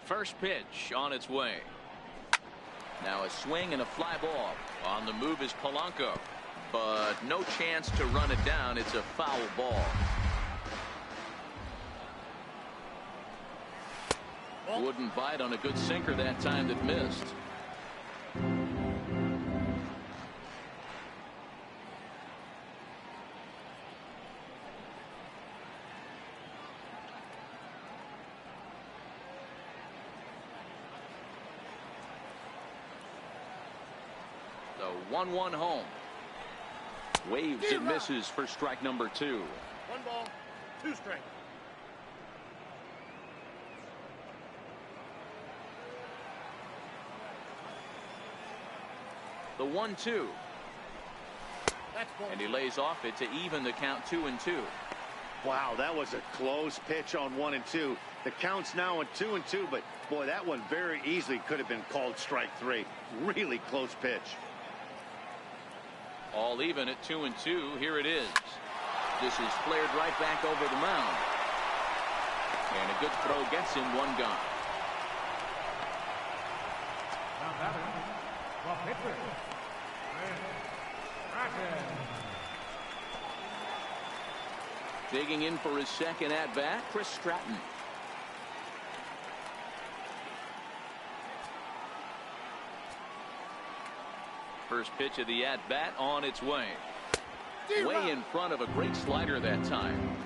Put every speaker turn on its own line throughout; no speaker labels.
First pitch on its way. Now a swing and a fly ball. On the move is Polanco, but no chance to run it down. It's a foul ball. Wouldn't bite on a good sinker that time that missed. The 1-1 home. Waves and misses for strike number 2.
1 ball, 2 strikes.
The 1-2. And he lays off it to even the count 2-2.
Wow, that was a close pitch on 1 and 2. The count's now at 2 and 2, but boy, that one very easily could have been called strike 3. Really close pitch.
All even at 2 and 2. Here it is. This is flared right back over the mound. And a good throw gets him 1 gone. Digging in for his second at-bat, Chris Stratton. First pitch of the at-bat on its way. Way in front of a great slider that time.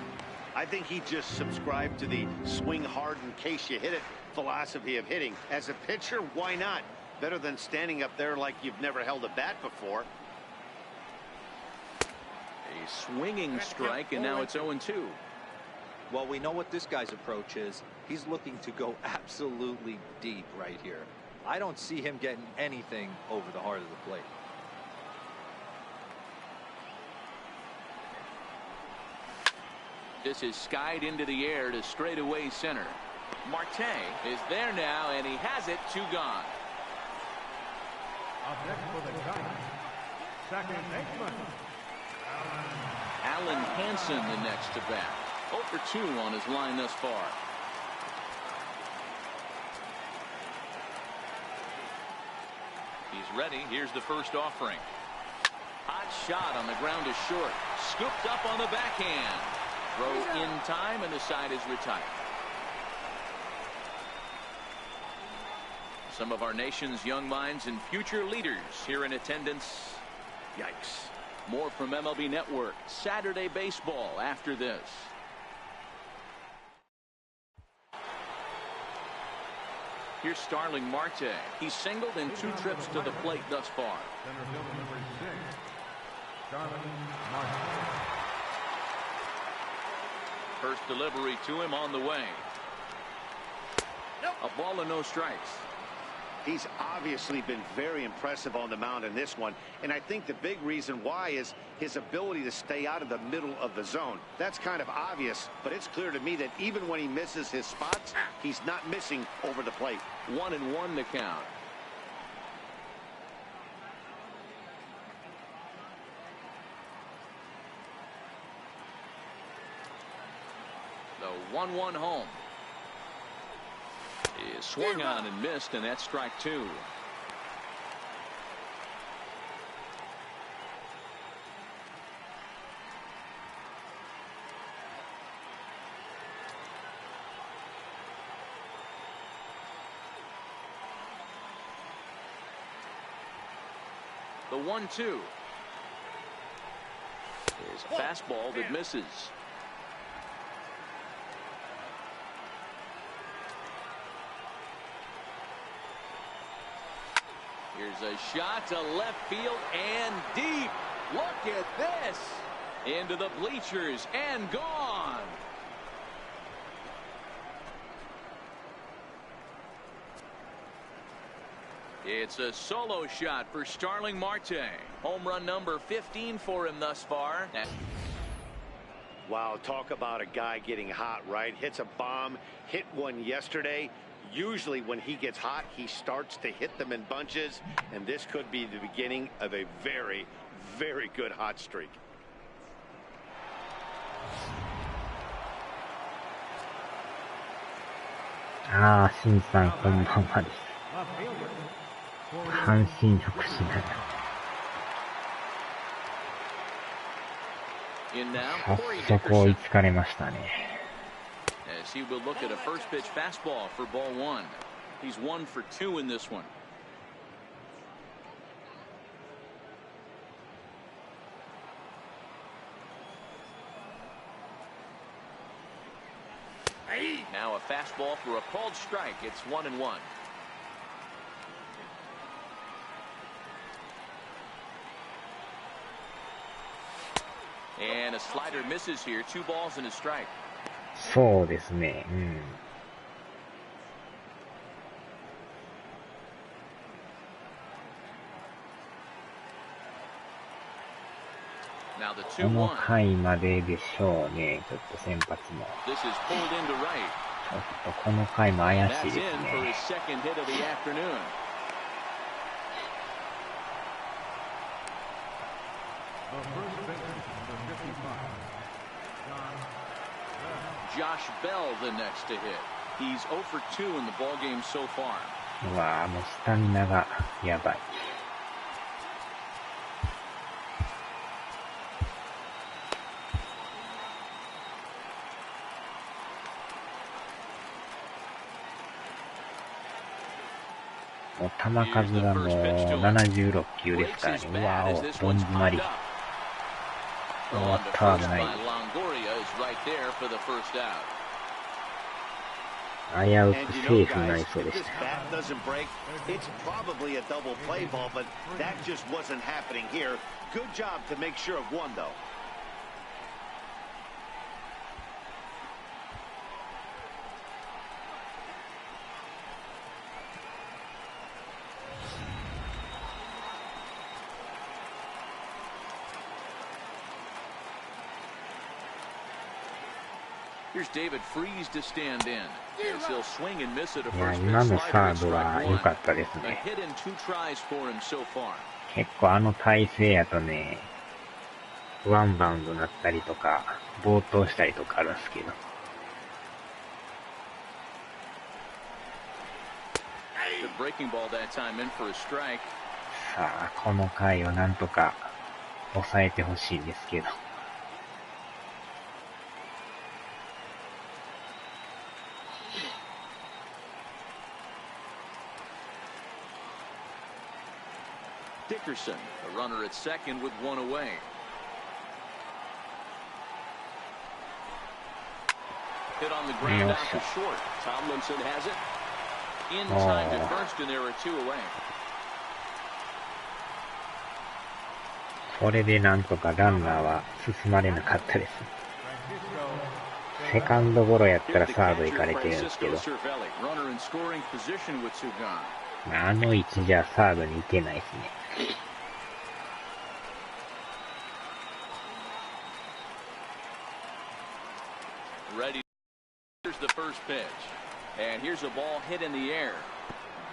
I think he just subscribed to the swing hard in case you hit it philosophy of hitting. As a pitcher, why not? Better than standing up there like you've never held a bat before.
A swinging strike, and now it's 0-2.
Well, we know what this guy's approach is. He's looking to go absolutely deep right here. I don't see him getting anything over the heart of the plate.
This is skied into the air to straightaway center. Marte is there now, and he has it. 2 gone. Alan Hansen the next to bat. 0 for 2 on his line thus far. He's ready. Here's the first offering. Hot shot on the ground is short. Scooped up on the backhand. Throw in time, and the side is retired. Some of our nation's young minds and future leaders here in attendance. Yikes. More from MLB Network. Saturday baseball after this. Here's Starling Marte. He's singled in 2 trips to the plate thus far. First delivery to him on the way. A ball and no strikes.
He's obviously been very impressive on the mound in this one, and I think the big reason why is his ability to stay out of the middle of the zone. That's kind of obvious, but it's clear to me that even when he misses his spots, he's not missing over the plate.
1-1 the count. The 1-1 home. He swung on and missed, and that's strike 2. The 1-2 is a fastball that misses. Here's a shot to left field and deep. Look at this. Into the bleachers and gone. It's a solo shot for Starling Marte. Home run number 15 for him thus far.
Wow, talk about a guy getting hot, right? Hits a bomb, hit one yesterday. Usually when he gets hot, he starts to hit them in bunches, and this could be the beginning of a very, very good hot streak.
ああ、しんさんこんばんはです。半身浴しながら。早速追いつかれましたね。
As he will look at a first pitch fastball for ball one. He's 1 for 2 in this one. Now a fastball for a called strike. It's 1-1. And a slider misses here. 2 balls and a strike.
そうですね。うん。この回まででしょうね。ちょっと先発も。ちょっとこの回も怪しいですね。
Josh Bell the next to hit. He's 0 for 2 in the ball game so far.
うわぁ、もうスタミナがやばい。もう球数がもう76球ですからね。うわぁ、どん詰まり。終わった危ない。危うくセーフになりそうでした。
Here's David Freeze to stand in. He'll swing and miss at a
いや、
first
今
pitch
の
slider.
サー
It's
ドは
strike
良
one.
かったです
A
ね。
hit and 2 tries for him so far.
結構あの体勢やとね、ワンバウンドになったりとか、暴投したりとかあるんですけど。
The breaking ball that time in for a strike.
さあ、この回をなんとか抑えてほしいんですけど。
Dickerson, a runner at second with 1 away. Hit on the ground out to short. Tomlinson has it. In time to first, and there are 2 away.
これでなんとかランナーは進まれなかったです。セカンドゴロやったらサード行かれてるんですけど。あの位置じゃサードに行けないですね。
Ready. Here's the first pitch. And here's a ball hit in the air.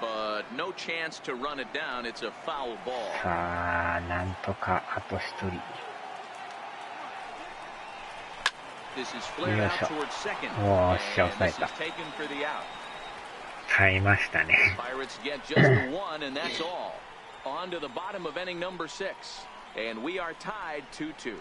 But no chance to run it down. It's a foul ball.
さあ、なんとかあと一人。
This is flared out towards second.
おー、しゃ、抑えた。耐えましたね。
Pirates get just the one, and that's all. On to the bottom of inning number 6. And we are tied 2-2.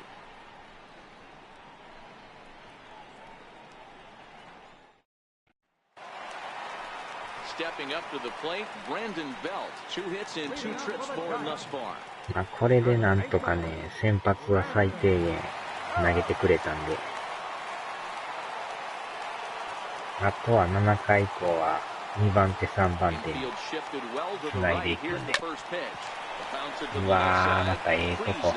Stepping up to the plate, Brandon Belt. 2 hits and 2 trips for him thus far.
まあ、これでなんとかね、先発は最低限投げてくれたんで。あとは7回以降は2番手3番手に繋いでいくんで。うわー、またええとこ。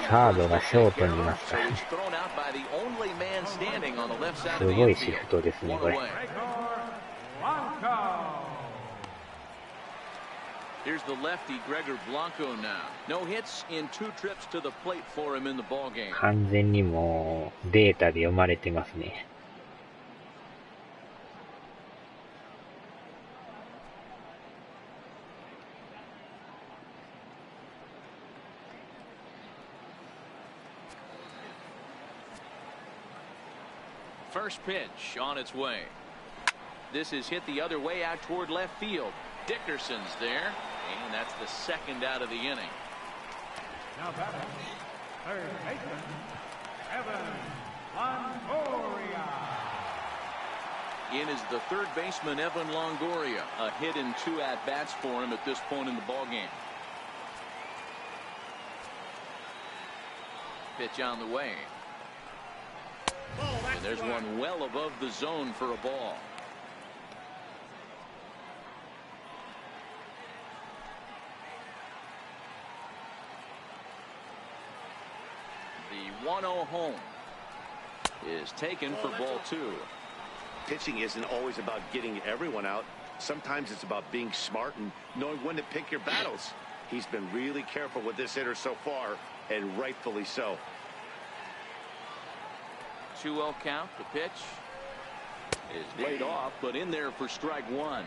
サードがショートにいますからね。すごいシフトですね、これ。
Here's the lefty Gregor Blanco now. No hits in 2 trips to the plate for him in the ball game.
完全にもうデータで読まれてますね。
First pitch on its way. This is hit the other way out toward left field. Dickerson's there, and that's the second out of the inning.
Now batting, third baseman, Evan Longoria.
In is the third baseman, Evan Longoria. A hit and 2 at-bats for him at this point in the ballgame. Pitch on the way. And there's one well above the zone for a ball. The 1-0 home is taken for ball 2.
Pitching isn't always about getting everyone out. Sometimes it's about being smart and knowing when to pick your battles. He's been really careful with this hitter so far, and rightfully so.
2-0 count. The pitch is laid off, but in there for strike 1.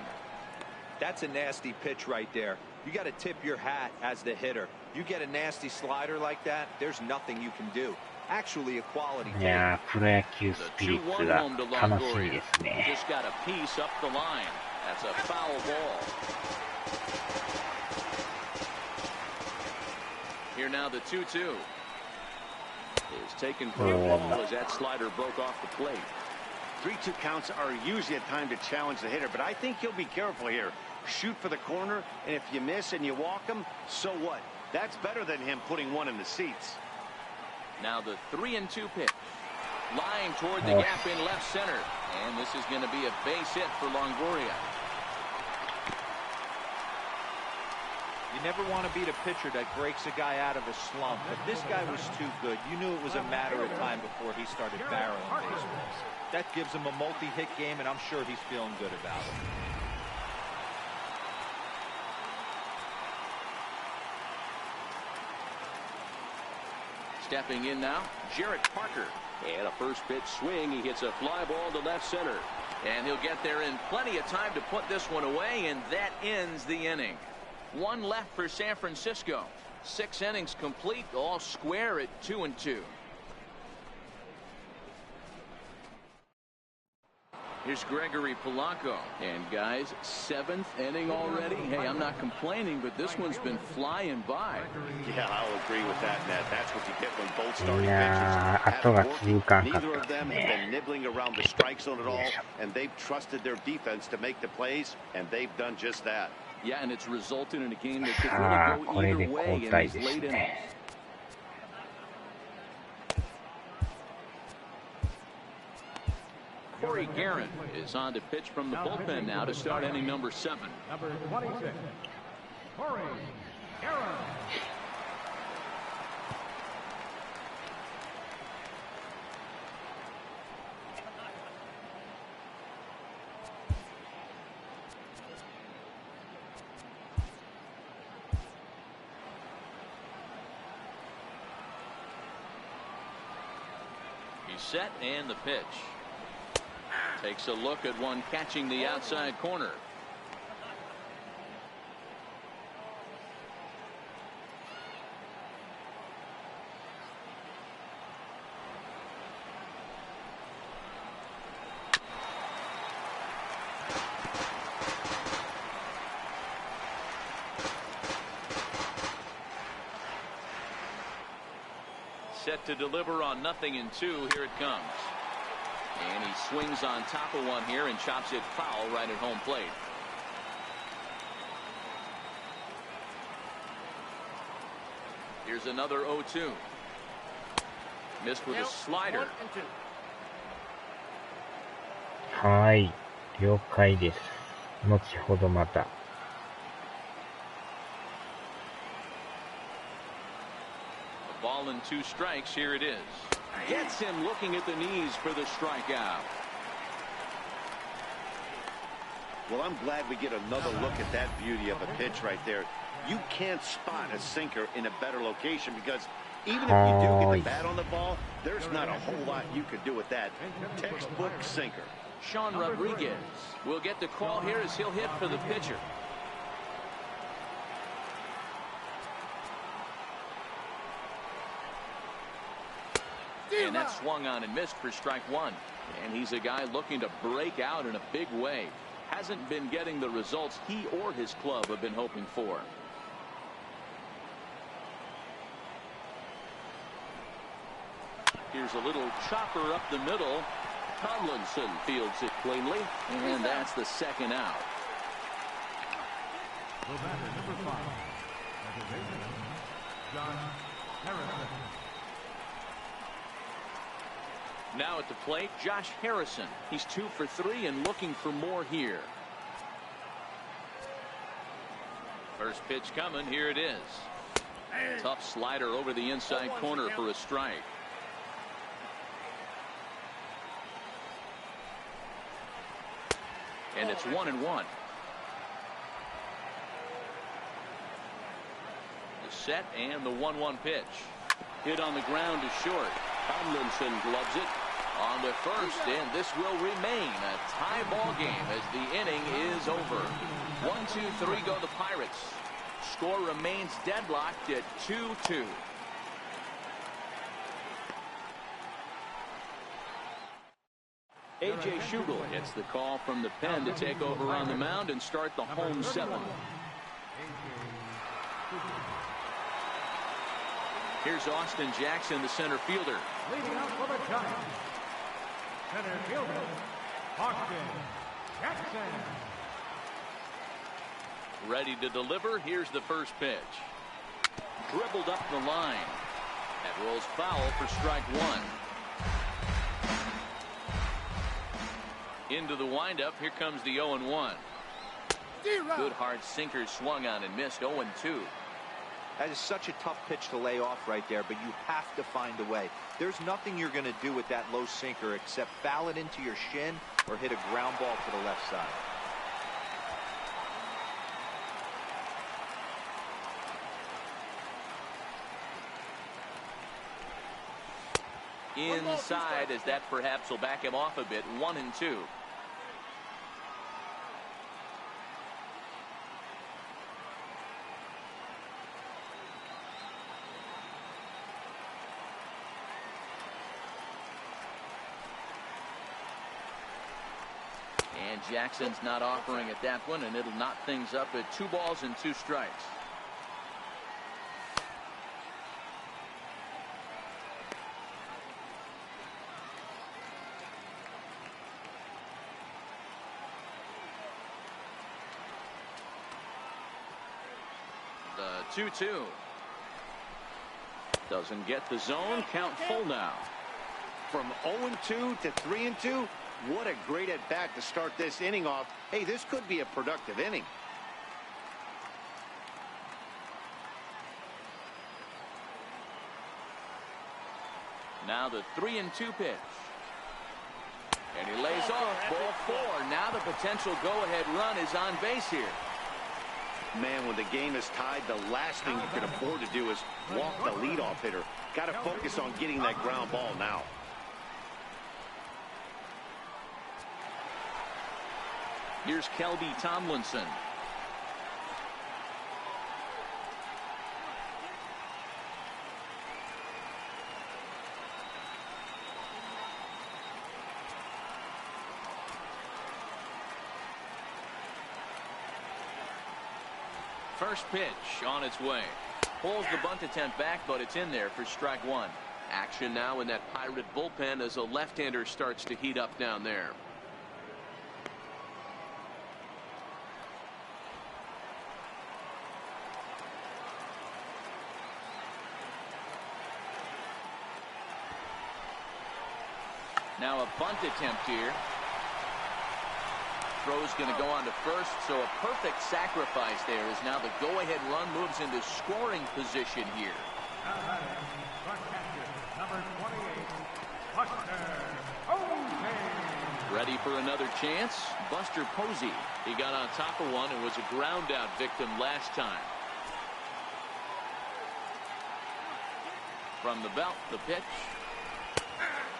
That's a nasty pitch right there. You got to tip your hat as the hitter. You get a nasty slider like that, there's nothing you can do. Actually, a quality pitch.
いやー、プロ野球スピリッツが楽しみですね。
Just got a piece up the line. That's a foul ball. Here now the 2-2 is taken for a ball as that slider broke off the plate.
3-2 counts are usually a time to challenge the hitter, but I think he'll be careful here. Shoot for the corner, and if you miss and you walk him, so what? That's better than him putting one in the seats.
Now the 3-2 pitch. Lying toward the gap in left center. And this is going to be a base hit for Longoria.
You never want to beat a pitcher that breaks a guy out of a slump, but this guy was too good. You knew it was a matter of time before he started barreling baseballs. That gives him a multi-hit game, and I'm sure he's feeling good about it.
Stepping in now, Jarrett Parker. And a first pitch swing. He hits a fly ball to left center. And he'll get there in plenty of time to put this one away, and that ends the inning. One left for San Francisco. 6 innings complete, all square at 2-2. Here's Gregory Polanco. And guys, 7th inning already. Hey, I'm not complaining, but this one's been flying by.
Yeah, I'll agree with that, Ned. That's what you get when both starting
いやー、後が続かんかった
Neither
で
of
す
them have
ね。
been nibbling around the strike zone at all, and they've trusted their defense to make the plays, and they've done just that.
Yeah, and it's resulted in a game that could
さあ、
really
こ
go
れ
either
で
way
交
in
代
these
です
late innings.
ね。
Corey Guerin is on to pitch from the bullpen now to start inning number 7.
Number 26, Corey Guerin.
He's set, and the pitch. Takes a look at one catching the outside corner. Set to deliver on 0-2. Here it comes. And he swings on top of one here and chops it foul right at home plate. Here's another 0-2. Missed with a slider.
はい、了解です。後ほどまた。
Ball and 2 strikes. Here it is. Gets him looking at the knees for the strikeout.
Well, I'm glad we get another look at that beauty of a pitch right there. You can't spot a sinker in a better location because even if you do get the bat on the ball, there's not a whole lot you could do with that. Textbook sinker.
Sean Rodriguez will get the call here as he'll hit for the pitcher. And that's swung on and missed for strike one. And he's a guy looking to break out in a big way. Hasn't been getting the results he or his club have been hoping for. Here's a little chopper up the middle. Tomlinson fields it cleanly, and that's the second out.
The batter, number 5, at the bases, Josh Harrison.
Now at the plate, Josh Harrison. He's 2 for 3 and looking for more here. First pitch coming. Here it is. Tough slider over the inside corner for a strike. And it's 1-1. The set and the 1-1 pitch. Hit on the ground to short. Tomlinson gloves it on the first, and this will remain a tie ball game as the inning is over. 1-2-3 go the Pirates. Score remains deadlocked at 2-2. A.J. Schugel gets the call from the pen to take over on the mound and start the home 7. Here's Austin Jackson, the center fielder.
Leading out for the Giants, center fielder, Austin Jackson.
Ready to deliver. Here's the first pitch. Dribbled up the line. That rolls foul for strike one. Into the windup. Here comes the 0-1. Good hard sinker swung on and missed. 0-2.
That is such a tough pitch to lay off right there, but you have to find a way. There's nothing you're going to do with that low sinker except foul it into your shin or hit a ground ball to the left side.
Inside, as that perhaps will back him off a bit. 1-2. And Jackson's not offering at that one, and it'll knot things up at 2 balls and 2 strikes. The 2-2. Doesn't get the zone. Count full now.
From 0-2 to 3-2. What a great at-bat to start this inning off. Hey, this could be a productive inning.
Now the 3-2 pitch. And he lays off. Ball 4. Now the potential go-ahead run is on base here.
Man, when the game is tied, the last thing you can afford to do is walk the leadoff hitter. Got to focus on getting that ground ball now.
Here's Kelby Tomlinson. First pitch on its way. Pulls the bunt attempt back, but it's in there for strike one. Action now in that Pirate bullpen as a left-hander starts to heat up down there. Now a bunt attempt here. Throw's going to go on to first, so a perfect sacrifice there as now the go-ahead run moves into scoring position here.
Number 28, Buster Posey.
Ready for another chance? Buster Posey. He got on top of one and was a ground-out victim last time. From the belt, the pitch.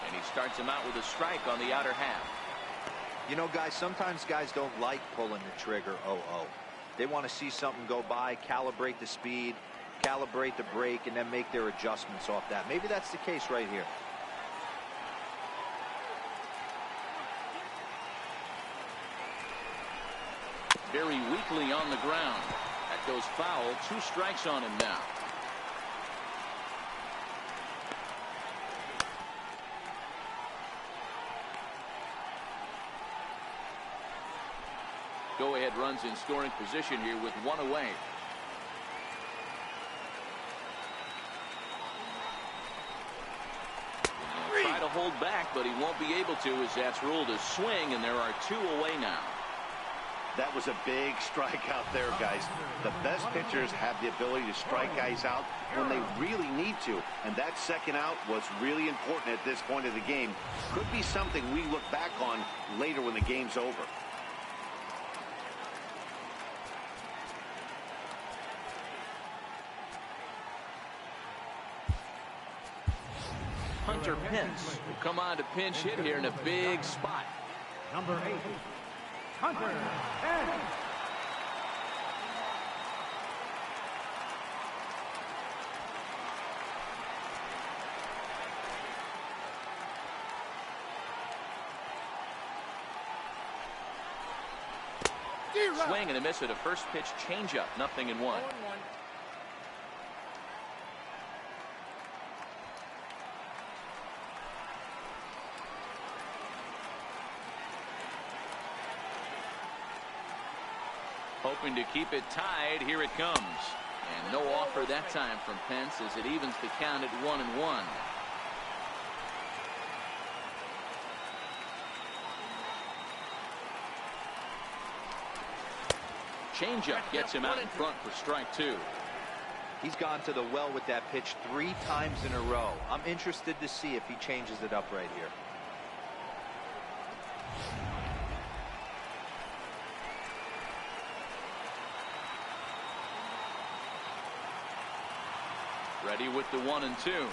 And he starts him out with a strike on the outer half.
You know, guys, sometimes guys don't like pulling the trigger 0-0. They want to see something go by, calibrate the speed, calibrate the brake, and then make their adjustments off that. Maybe that's the case right here.
very weakly on the ground. That goes foul. 2 strikes on him now. Go-ahead runs in scoring position here with 1 away. Try to hold back, but he won't be able to as that's ruled a swing, and there are 2 away now.
That was a big strikeout there, guys. The best pitchers have the ability to strike guys out when they really need to, and that second out was really important at this point of the game. Could be something we look back on later when the game's over.
Hunter Pence will come on to pinch hit here in a big spot.
Number 8, Hunter Pence.
Swing and a miss at a first pitch changeup. 0-1. Hoping to keep it tied. Here it comes. And no offer that time from Pence as it evens the count at 1-1. Changeup gets him out in front for strike 2.
He's gone to the well with that pitch 3 times in a row. I'm interested to see if he changes it up right here.
Ready with the 1-2.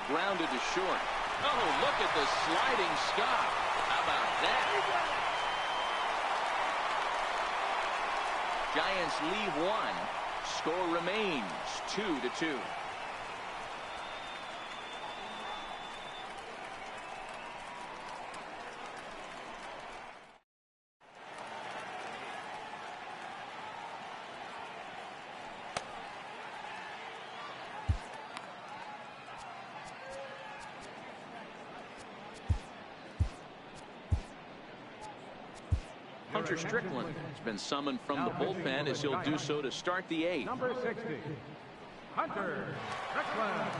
Grounded to short. Oh, look at the sliding stop. How about that? Giants leave 1. Score remains 2-2. Hunter Strickland has been summoned from the bullpen as he'll do so to start the 8th.
Number 60, Hunter Strickland.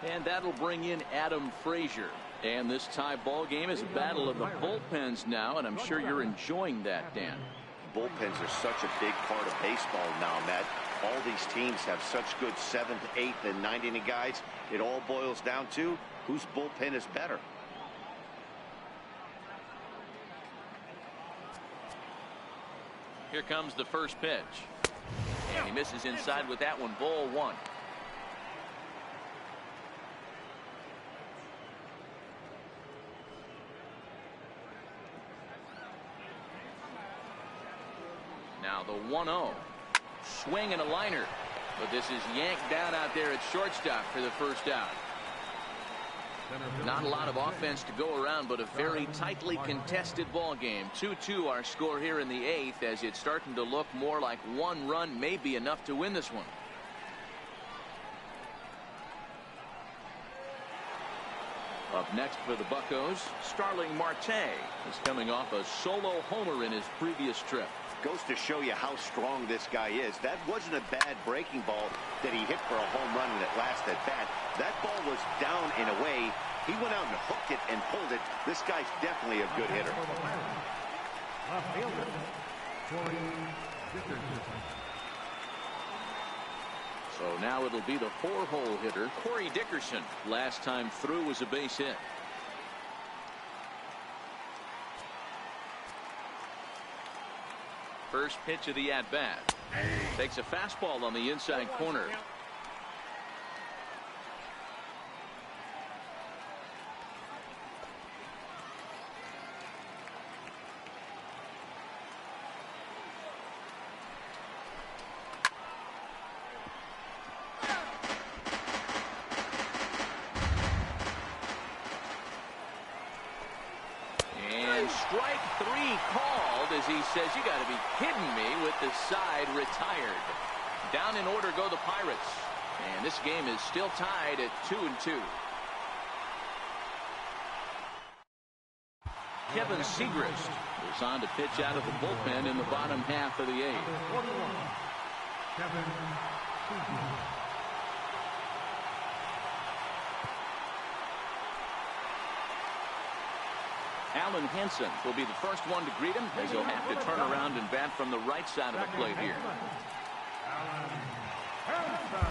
And that'll bring in Adam Frazier. And this tie ball game is a battle of the bullpens now, and I'm sure you're enjoying that, Dan.
Bullpens are such a big part of baseball now, Matt. All these teams have such good 7th, 8th, and 9th inning guys. It all boils down to whose bullpen is better.
Here comes the first pitch. And he misses inside with that one. Ball 1. Now the 1-0. Swing and a liner. But this is yanked down out there at shortstop for the first out. Not a lot of offense to go around, but a very tightly contested ball game. 2-2 our score here in the 8th, as it's starting to look more like 1 run may be enough to win this one. Up next for the Buccos, Starling Marte is coming off a solo homer in his previous trip.
Goes to show you how strong this guy is. That wasn't a bad breaking ball that he hit for a home run in that last at bat. That ball was down and away. He went out and hooked it and pulled it. This guy's definitely a good hitter.
Left fielder, Corey Dickerson.
So now it'll be the 4-hole hitter, Corey Dickerson. Last time through was a base hit. First pitch of the at-bat. Takes a fastball on the inside corner. called as he says, "You got to be kidding me," with the side retired. Down in order go the Pirates. And this game is still tied at 2-2. Kevin Segrist is on to pitch out of the bullpen in the bottom half of the eighth.
Kevin Segrist.
Alan Henson will be the first one to greet him, as he'll have to turn around and bat from the right side of the plate here.
Alan Henson.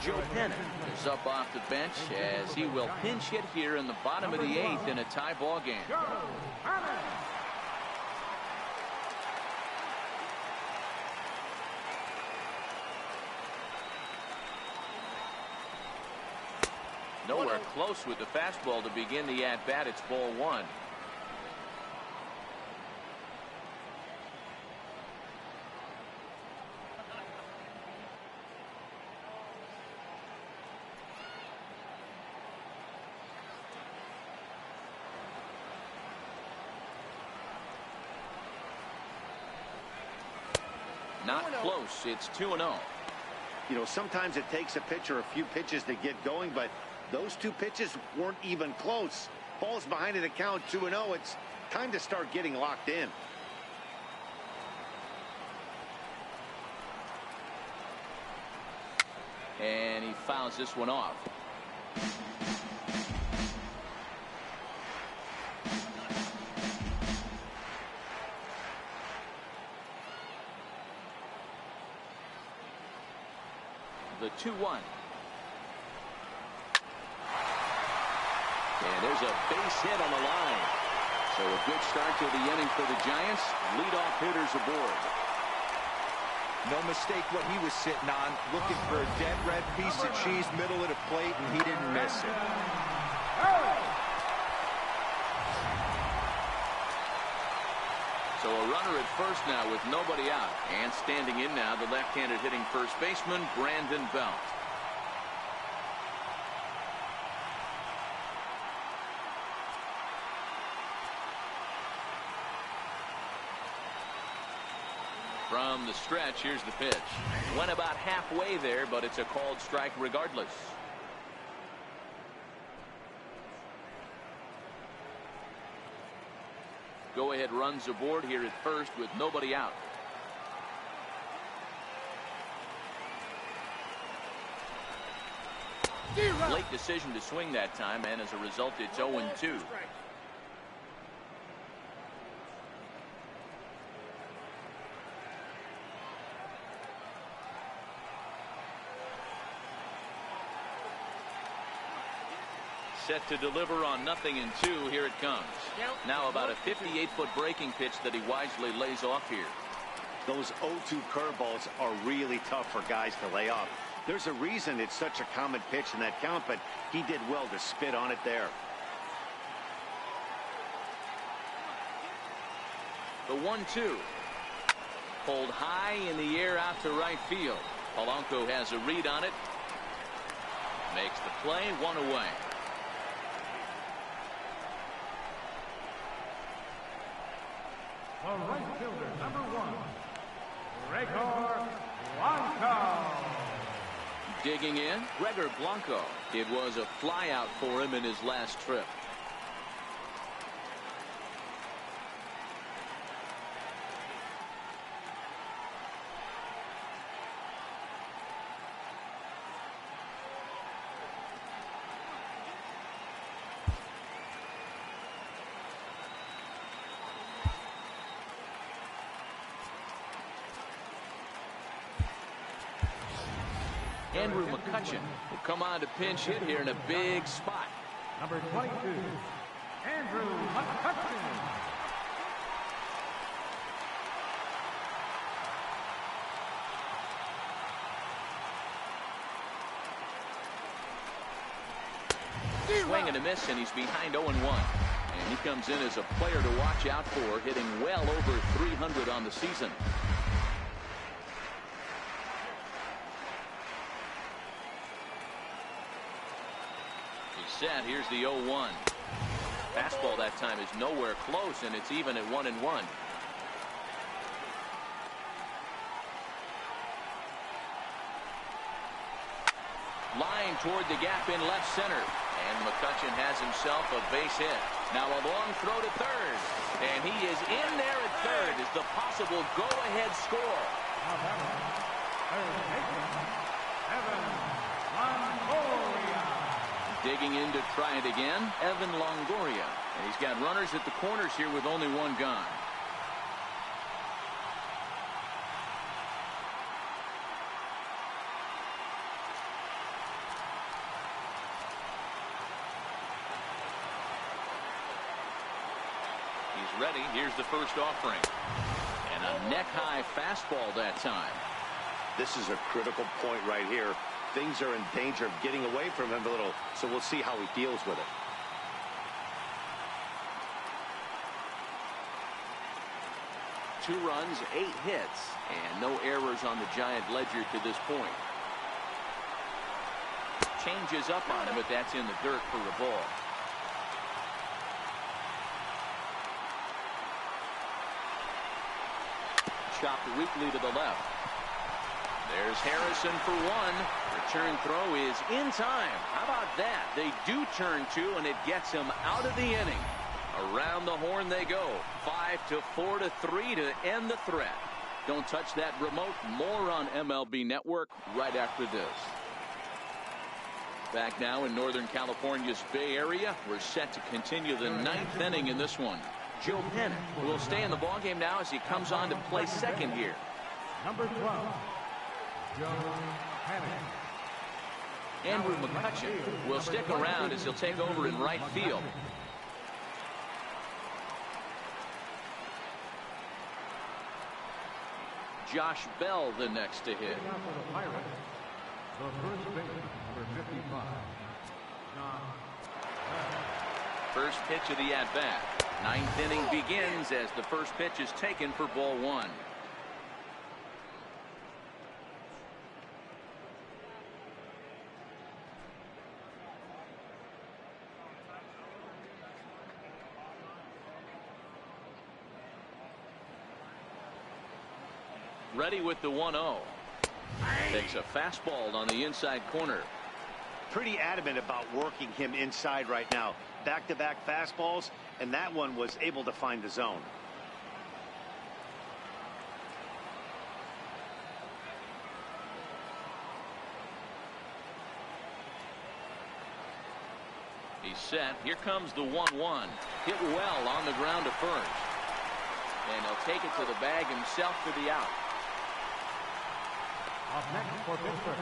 Joe Pennant is up off the bench as he will pinch hit here in the bottom of the eighth in a tie ball game. Nowhere close with the fastball to begin the at-bat. It's ball one. Not close. It's 2-0.
You know, sometimes it takes a pitcher a few pitches to get going, but those two pitches weren't even close. Ball's behind in the count, 2-0. It's time to start getting locked in.
And he fouls this one off. The 2-1. And there's a base hit on the line. So a good start to the inning for the Giants. Leadoff hitters aboard.
No mistake what he was sitting on, looking for a dead red piece of cheese middle of the plate, and he didn't miss it.
So a runner at first now with nobody out. And standing in now, the left-handed hitting first baseman, Brandon Belt. From the stretch, here's the pitch. Went about halfway there, but it's a called strike regardless. Go-ahead runs aboard here at first with nobody out. Late decision to swing that time, and as a result, it's 0-2. Set to deliver on 0-2. Here it comes. Now about a 58-foot breaking pitch that he wisely lays off here.
Those 0-2 curveballs are really tough for guys to lay off. There's a reason it's such a common pitch in that count, but he did well to spit on it there.
The 1-2. Pulled high in the air out to right field. Polanco has a read on it. Makes the play, one away.
The right fielder, number 1, Gregor Blanco.
Digging in, Gregor Blanco. It was a flyout for him in his last trip. Andrew McCutcheon will come on to pinch hit here in a big spot.
Number 22, Andrew McCutcheon.
Swing and a miss, and he's behind 0-1. And he comes in as a player to watch out for, hitting well over 300 on the season. set. Here's the 0-1. Fastball that time is nowhere close, and it's even at 1-1. Line toward the gap in left center. And McCutchen has himself a base hit. Now a long throw to third. And he is in there at third as the possible go-ahead score. Digging in to try it again, Evan Longoria. And he's got runners at the corners here with only one gone. He's ready. Here's the first offering. And a neck-high fastball that time.
This is a critical point right here. Things are in danger of getting away from him a little, so we'll see how he deals with it.
Two runs, 8 hits, and no errors on the Giant ledger to this point. Changes up on him, but that's in the dirt for a ball. Chopped weakly to the left. There's Harrison for one. Return throw is in time. How about that? They do turn two, and it gets him out of the inning. Around the horn they go. 5-4-3 to end the threat. Don't touch that remote. More on MLB Network right after this. Back now in Northern California's Bay Area. We're set to continue the 9th inning in this one. Joe Panic will stay in the ballgame now as he comes on to play second here.
Number 12, Joe Panic.
Andrew McCutchen will stick around as he'll take over in right field. Josh Bell the next to hit.
Now for the Pirates, the first baseman, number 55, John Bell.
First pitch of the at-bat. 9th inning begins as the first pitch is taken for ball one. Ready with the 1-0. Takes a fastball on the inside corner.
Pretty adamant about working him inside right now. Back-to-back fastballs, and that one was able to find the zone.
He's set. Here comes the 1-1. Hit well on the ground to first. And he'll take it to the bag himself for the out.
Up next for Pittsburgh,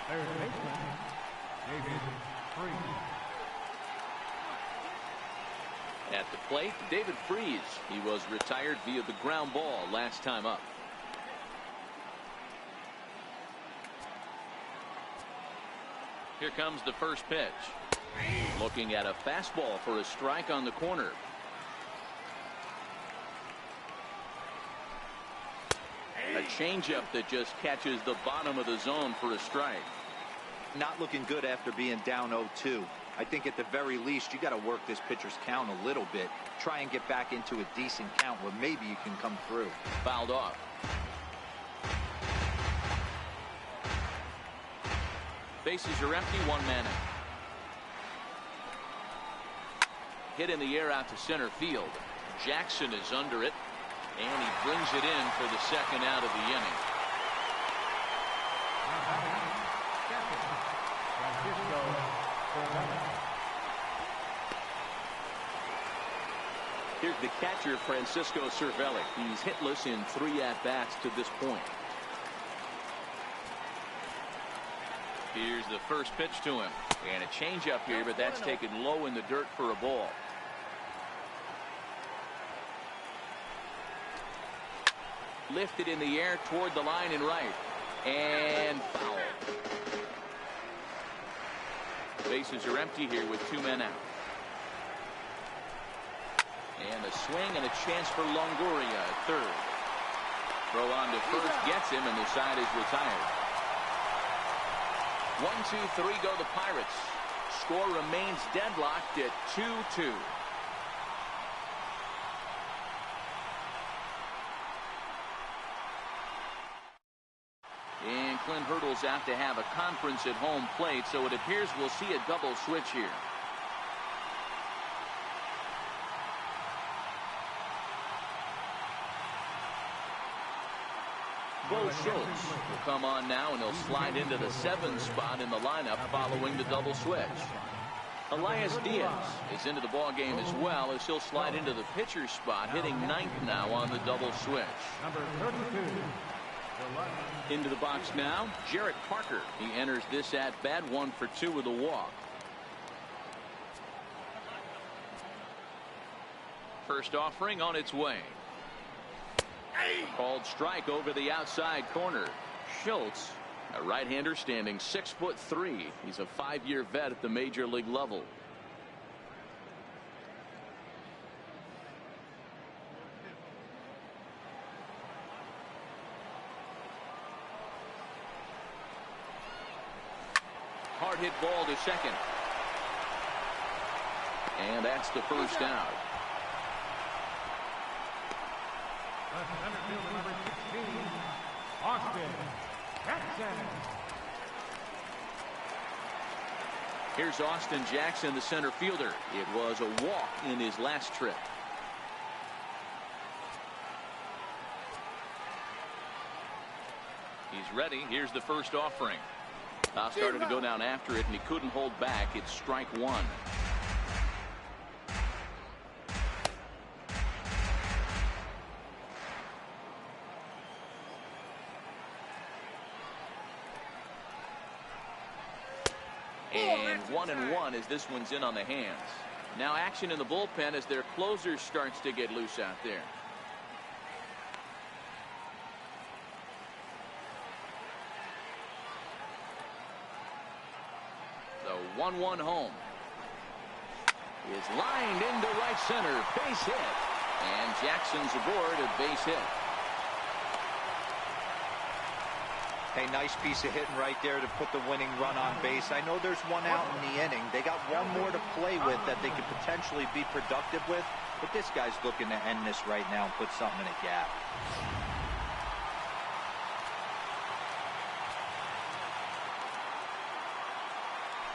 third baseman, David Freese.
At the plate, David Freese. He was retired via the ground ball last time up. Here comes the first pitch. Looking at a fastball for a strike on the corner. A changeup that just catches the bottom of the zone for a strike.
Not looking good after being down 0-2. I think at the very least you got to work this pitcher's count a little bit. Try and get back into a decent count where maybe you can come through.
Fouled off. Bases are empty, one man out. Hit in the air out to center field. Jackson is under it, and he brings it in for the second out of the inning. Here's the catcher, Francisco Cervelli. He's hitless in 3 at-bats to this point. Here's the first pitch to him. And a changeup here, but that's taken low in the dirt for a ball. Lifted in the air toward the line and right. And foul. Bases are empty here with 2 men out. And a swing and a chance for Longoria at third. Throw on to first gets him, and the side is retired. 1-2-3 go the Pirates. score remains deadlocked at 2-2. And Clint Hurdle's out to have a conference at home plate, so it appears we'll see a double switch here. Bo Schultz will come on now, and he'll slide into the 7 spot in the lineup following the double switch. Elias Diaz is into the ball game as well, as he'll slide into the pitcher spot, hitting 9th now on the double switch.
Number 32.
Into the box now, Jarrett Parker. He enters this at bat, 1 for 2 with a walk. First offering on its way. Called strike over the outside corner. Schultz, a right-hander, standing 6'3". He's a 5-year vet at the major league level. Hard hit ball to second. And that's the first out.
Center fielder number 16, Austin Jackson.
Here's Austin Jackson, the center fielder. It was a walk in his last trip. He's ready. Here's the first offering. Started to go down after it, and he couldn't hold back. It's strike 1. And 1-1 as this one's in on the hands. Now action in the bullpen as their closer starts to get loose out there. The 1-1 home is lined into right center. Base hit. And Jackson's aboard a base hit.
Hey, nice piece of hitting right there to put the winning run on base. I know there's one out in the inning. They got one more to play with that they could potentially be productive with, but this guy's looking to end this right now and put something in a gap.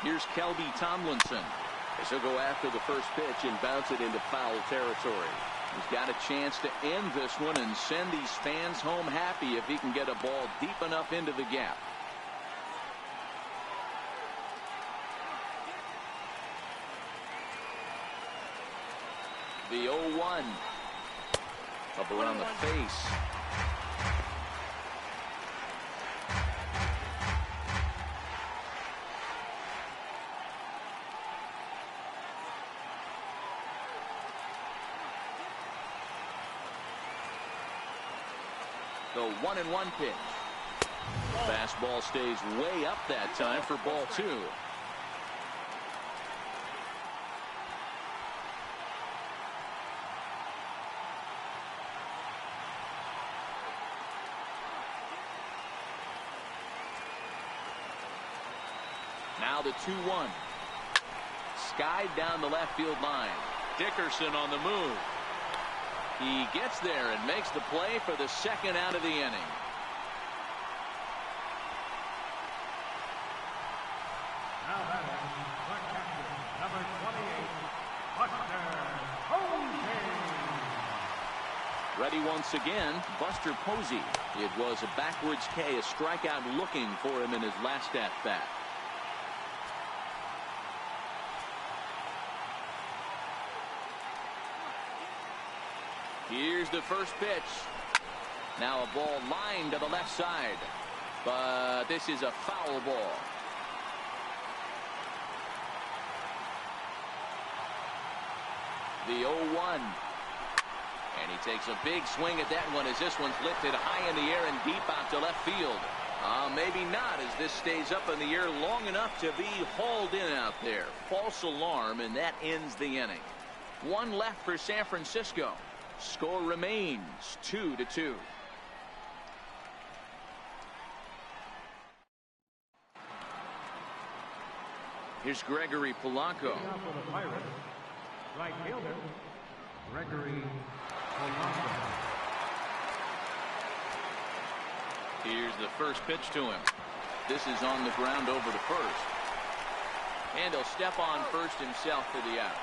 Here's Kelby Tomlinson as he'll go after the first pitch and bounce it into foul territory. He's got a chance to end this one and send these fans home happy if he can get a ball deep enough into the gap. The 0-1 up around the face. The 1-1 pitch. Fastball stays way up that time for ball 2. Now the 2-1. Skied down the left field line. Dickerson on the move. He gets there and makes the play for the second out of the inning.
Now batting, the captain, number 28, Buster Posey.
Ready once again, Buster Posey. It was a backwards K, a strikeout looking for him in his last at-bat. Here's the first pitch. Now a ball lined to the left side, but this is a foul ball. The 0-1. And he takes a big swing at that one as this one's lifted high in the air and deep out to left field. Maybe not, as this stays up in the air long enough to be hauled in out there. False alarm, and that ends the inning. One left for San Francisco. Score remains 2-2. Here's Gregory Polanco.
Now for the Pirates, right fielder, Gregory Polanco.
Here's the first pitch to him. This is on the ground over to first. And he'll step on first himself for the out.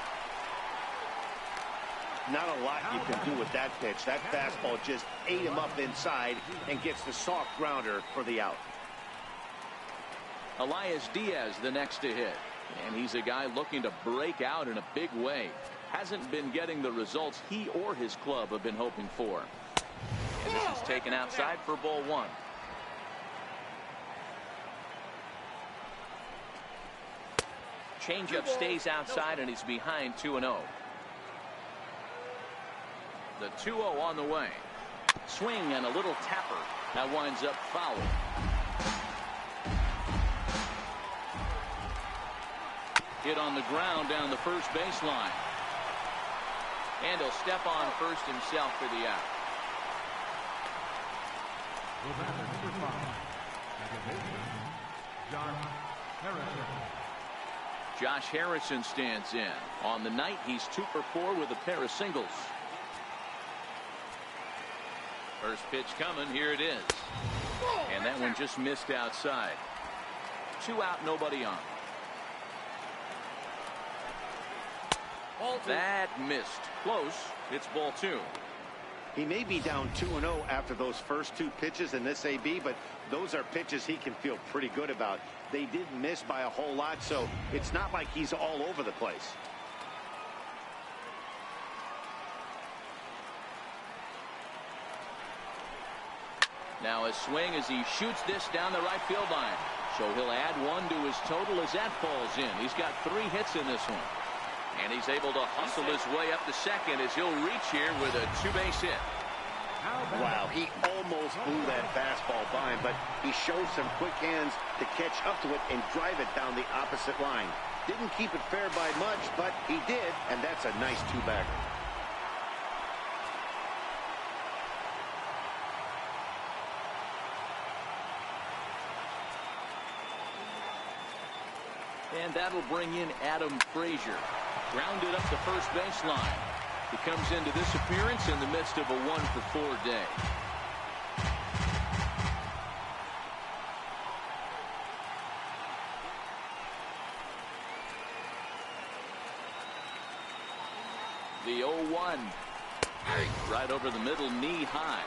Not a lot you can do with that pitch. That fastball just ate him up inside and gets the soft grounder for the out.
Elias Diaz the next to hit. And he's a guy looking to break out in a big way. Hasn't been getting the results he or his club have been hoping for. And this is taken outside for ball one. Changeup stays outside and he's behind 2-0. The 2-0 on the way. Swing and a little tapper. That winds up foul. Hit on the ground down the first baseline. And he'll step on first himself for the out.
The batter, number 5, second baseman, Josh Harrison.
Josh Harrison stands in. On the night, he's 2 for 4 with a pair of singles. First pitch coming. Here it is. And that one just missed outside. 2 out, nobody on. That missed. Close. It's ball 2.
He may be down 2-0 after those first 2 pitches in this AB, but those are pitches he can feel pretty good about. They did miss by a whole lot, so it's not like he's all over the place.
Now a swing as he shoots this down the right field line. So he'll add 1 to his total as that falls in. He's got 3 hits in this one. And he's able to hustle his way up to second as he'll reach here with a 2-base hit.
Wow, he almost blew that fastball by him, but he showed some quick hands to catch up to it and drive it down the opposite line. Didn't keep it fair by much, but he did, and that's a nice 2-bagger.
And that'll bring in Adam Frazier. Grounded up the first baseline. He comes into this appearance in the midst of a 1 for 4 day. The 0-1. Right over the middle, knee high.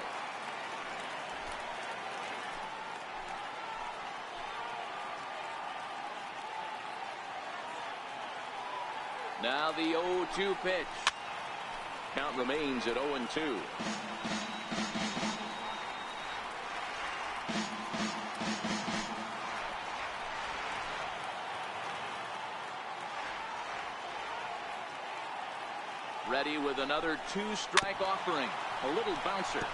Now the 0-2 pitch. Count remains at 0-2. Ready with another 2-strike offering. A little bouncer.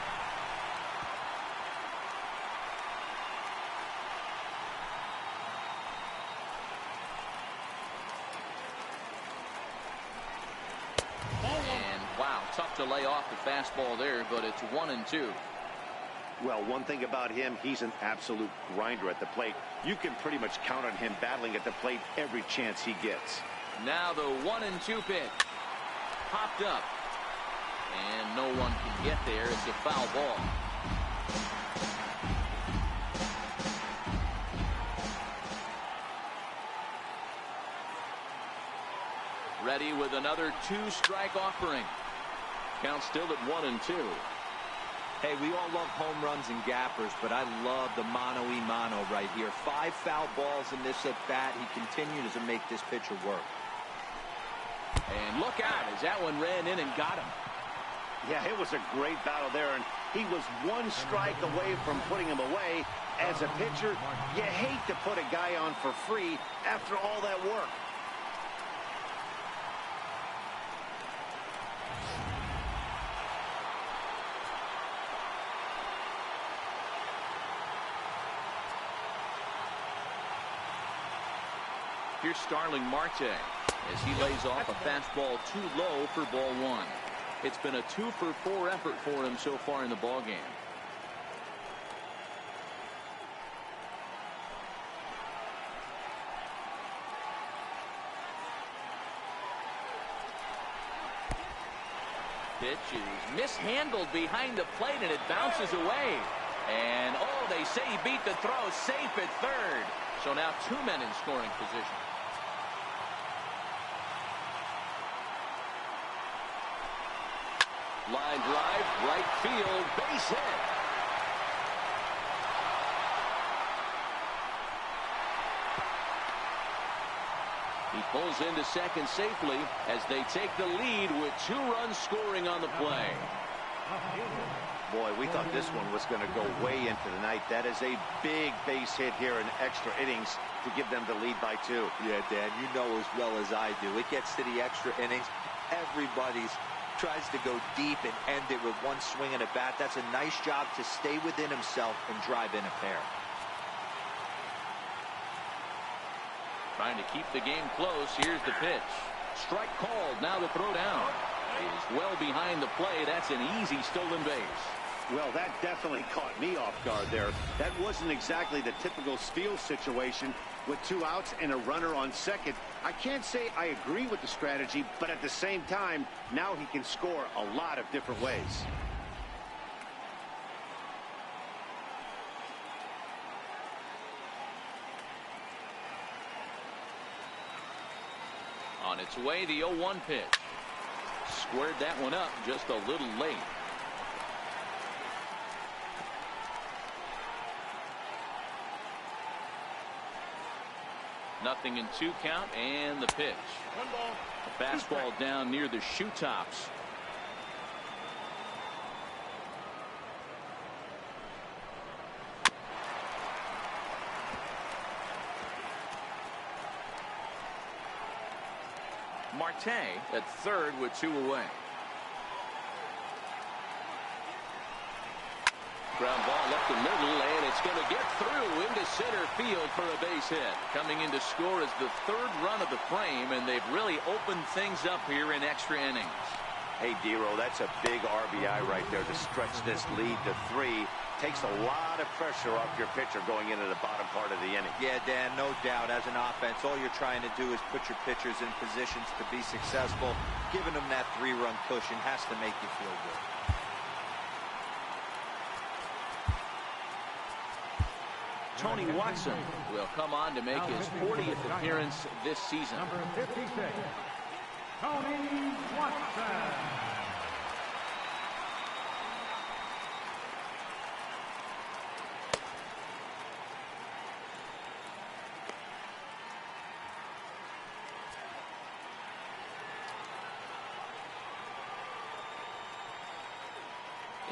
Tough to lay off the fastball there, but it's 1-2.
Well, one thing about him, he's an absolute grinder at the plate. You can pretty much count on him battling at the plate every chance he gets.
Now the 1-2 pitch. Popped up. And no one can get there. It's a foul ball. Ready with another 2-strike offering. Count still at 1-2.
Hey, we all love home runs and gappers, but I love the mano-y-mano right here. 5 foul balls in this at-bat. He continues to make this pitcher work.
And look out as that one ran in and got him.
Yeah, it was a great battle there, and he was 1 strike away from putting him away. As a pitcher, you hate to put a guy on for free after all that work.
Here's Starling Marte as he lays off a fastball too low for ball 1. It's been a 2 for 4 effort for him so far in the ballgame. pitch is mishandled behind the plate, and it bounces away. And, oh, they say he beat the throw, safe at third. So now 2 men in scoring position. Line drive, right field, base hit. He pulls into second safely as they take the lead with 2 runs scoring on the play.
Boy, we thought this one was going to go way into the night. That is a big base hit here in extra innings to give them the lead by 2.
Yeah, Dan, you know as well as I do. It gets to the extra innings. Everybody's tries to go deep and end it with one swing and a bat. That's a nice job to stay within himself and drive in a pair.
Trying to keep the game close. Here's the pitch. Strike called. Now the throw down. Is well behind the play. That's an easy stolen base.
Well, that definitely caught me off guard there. That wasn't exactly the typical steal situation with 2 outs and a runner on second. I can't say I agree with the strategy, but at the same time, now he can score a lot of different ways.
On its way, the 0-1 pitch. Squared that one up just a little late. Nothing in 2 count, and the pitch. A fastball down near the shoe tops. Marte at third with 2 away. Ground ball up the middle, and it's going to get through into center field for a base hit. Coming in to score is the 3rd run of the frame, and they've really opened things up here in extra innings.
Hey, Dero, that's a big RBI right there to stretch this lead to 3. Takes a lot of pressure off your pitcher going into the bottom part of the inning.
Yeah, Dan, no doubt. As an offense, all you're trying to do is put your pitchers in positions to be successful. Giving them that 3-run cushion has to make you feel good.
Tony Watson will come on to make his 40th appearance this season.
Number 56, Tony Watson.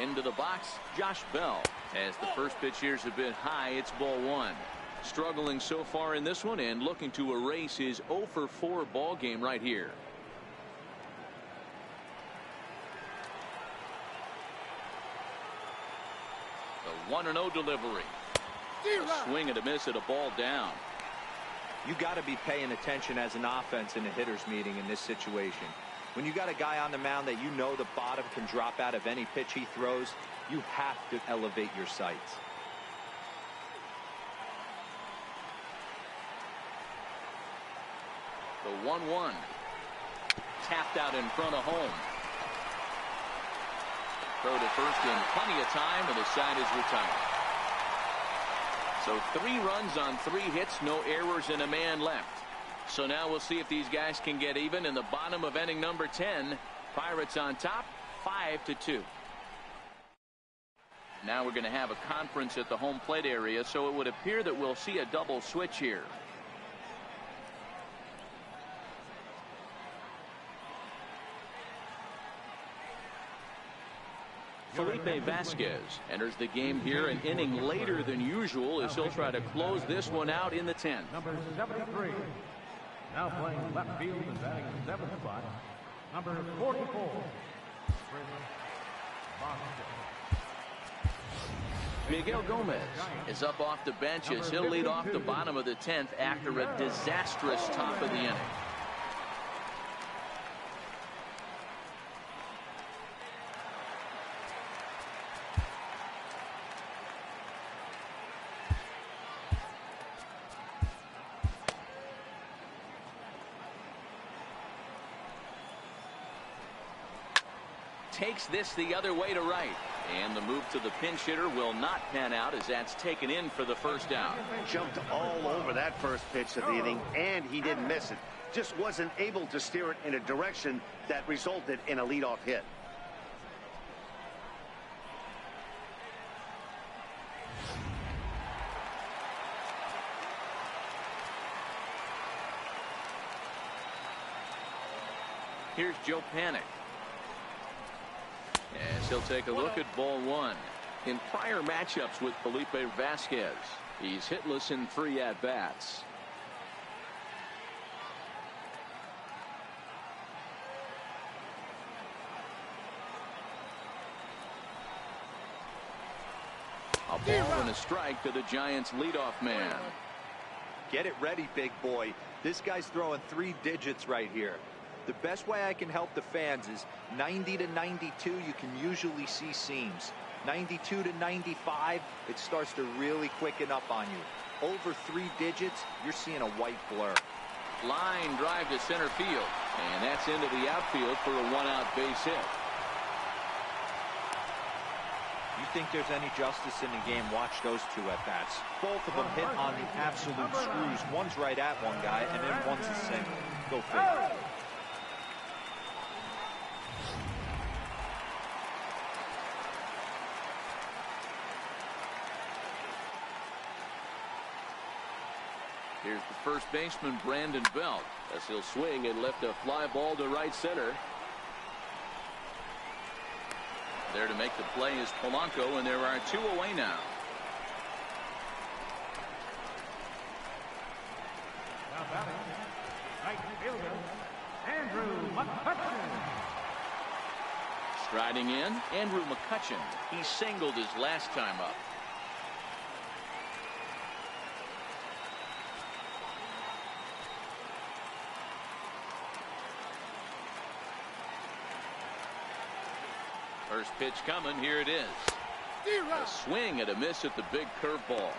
Into the box, Josh Bell. As the first pitch here is a bit high, it's ball 1. Struggling so far in this one and looking to erase his 0-for-4 ball game right here. The 1-0 delivery. A swing and a miss at a ball down.
You got to be paying attention as an offense in a hitter's meeting in this situation. When you got a guy on the mound that you know the bottom can drop out of any pitch he throws, you have to elevate your sights.
The 1-1. Tapped out in front of home. Throw to first in plenty of time, and the side is retired. So 3 runs on 3 hits, no errors, and a man left. So now we'll see if these guys can get even in the bottom of inning number 10. Pirates on top, 5-2. Now we're going to have a conference at the home plate area, so it would appear that we'll see a double switch here. Felipe Vasquez enters the game here an inning later than usual as he'll try to close this one out in the 10th.
Number 73. Now playing left field and batting the 7th spot. Number 44.
Miguel Gomez is up off the bench as he'll lead off the bottom of the 10th after a disastrous top of the inning. takes this the other way to right. And the move to the pinch hitter will not pan out as that's taken in for the first out.
Jumped all over that first pitch of the inning, and he didn't miss it. Just wasn't able to steer it in a direction that resulted in a leadoff hit.
Here's Joe Panic. As he'll take a look at ball one. In prior matchups with Felipe Vasquez, he's hitless in 3 at-bats. A ball and a strike to the Giants' leadoff man.
Get it ready, big boy. This guy's throwing 3 digits right here. The best way I can help the fans is 90 to 92, you can usually see seams. 92 to 95, it starts to really quicken up on you. Over 3 digits, you're seeing a white blur.
Line drive to center field, and that's into the outfield for a 1-out base hit.
You think there's any justice in the game, watch those 2 at-bats. Both of them hit on the absolute screws. One's right at one guy, and then one's a single. Go figure.
Here's the first baseman, Brandon Belt, as he'll swing and lift a fly ball to right center. There to make the play is Polanco, and there are 2 away now.
Now batting, right fielder, Andrew McCutchen.
Striding in, Andrew McCutchen. He singled his last time up. First pitch coming, here it is. A swing and a miss at the big curveball.
0-1.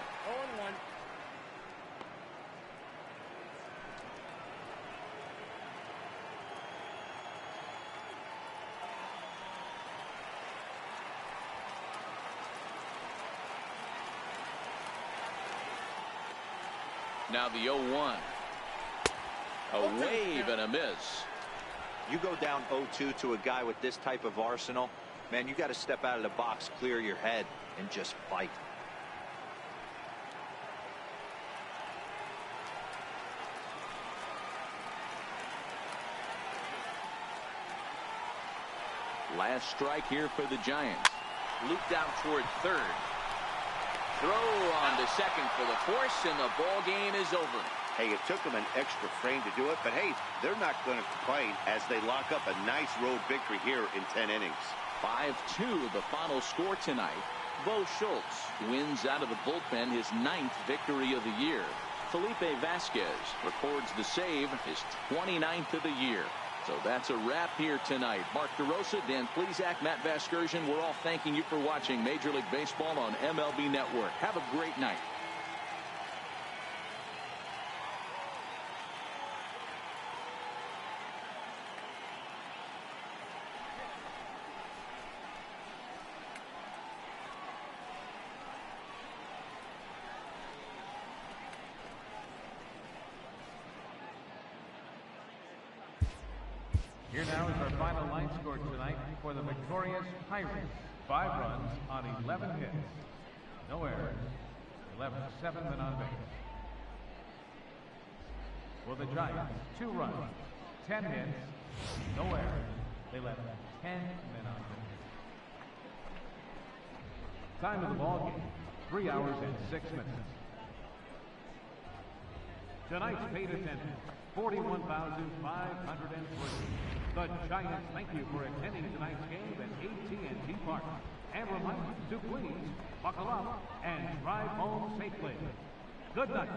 Now the 0-1. A wave and a miss.
You go down 0-2 to a guy with this type of arsenal, man, you got to step out of the box, clear your head, and just fight.
Last strike here for the Giants. Looped out toward third. Throw on to second for the force, and the ball game is over.
Hey, it took them an extra frame to do it, but hey, they're not going to complain as they lock up a nice road victory here in 10 innings.
5-2 the final score tonight. Bo Schultz wins out of the bullpen his 9th victory of the year. Felipe Vasquez records the save, his 29th of the year. So that's a wrap here tonight. Mark DeRosa, Dan Plesac, Matt Vasgersian, we're all thanking you for watching Major League Baseball on MLB Network. Have a great night.
Here now is our final line score tonight for the victorious Pirates. 5 runs on 11 hits. No errors. They left 7 men on base. For the Giants, 2 runs, 10 hits, no errors. They left 10 men on base. Time of the ball game, 3 hours and 6 minutes. Tonight's paid attendance, 41,503. The Giants thank you for attending tonight's game at AT&T Park. And remind you to please buckle up and drive home safely. Good night.